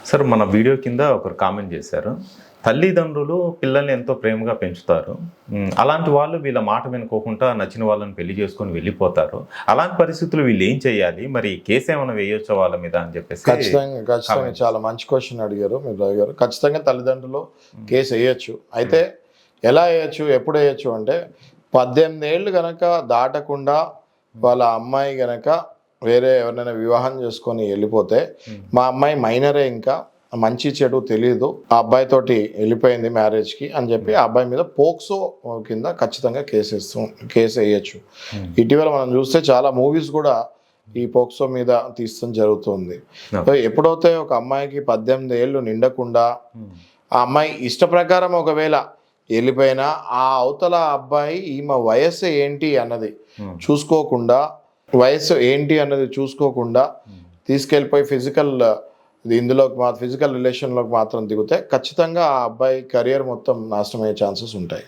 Sir మన video కింద ఒకరు కామెంట్ చేశారు, తల్లిదండ్రులు పిల్లల్ని ఎంతో ప్రేమగా పెంచుతారు, అలాంటి వాళ్ళు వీళ్ళ మాట వినుకోకుండా నచ్చిన వాళ్ళని పెళ్లి చేసుకొని వెళ్ళిపోతారు. అలాంటి పరిస్థితులు వీళ్ళు ఏం చేయాలి, మరి కేసు ఏమైనా వేయొచ్చా వాళ్ళ మీద అని చెప్పేసి. ఖచ్చితంగా చాలా మంచి క్వశ్చన్ అడిగారు మీరు రావు గారు. ఖచ్చితంగా తల్లిదండ్రులు కేసు వేయచ్చు. అయితే ఎలా వేయచ్చు, ఎప్పుడు వేయచ్చు అంటే 18 ఏళ్ళు గనక దాటకుండా వాళ్ళ అమ్మాయి గనక వేరే ఎవరినైనా వివాహం చేసుకొని వెళ్ళిపోతే, మా అమ్మాయి మైనరే, ఇంకా మంచి చెడు తెలియదు, ఆ అబ్బాయితోటి వెళ్ళిపోయింది మ్యారేజ్కి అని చెప్పి ఆ అబ్బాయి మీద పోక్సో కింద ఖచ్చితంగా కేసు వేయచ్చు. ఇటీవల మనం చూస్తే చాలా మూవీస్ కూడా ఈ పోక్సో మీద తీస్తాం జరుగుతుంది. సో ఎప్పుడైతే ఒక అమ్మాయికి 18 ఏళ్ళు నిండకుండా ఆ అమ్మాయి ఇష్ట ప్రకారం ఒకవేళ వెళ్ళిపోయినా, ఆ అవతల అబ్బాయి ఈమె వయస్సు ఏంటి అన్నది చూసుకోకుండా తీసుకెళ్ళిపోయి ఫిజికల్ రిలేషన్లోకి మాత్రం దిగితే ఖచ్చితంగా ఆ అబ్బాయి కెరియర్ మొత్తం నాశనం అయ్యే ఛాన్సెస్ ఉంటాయి.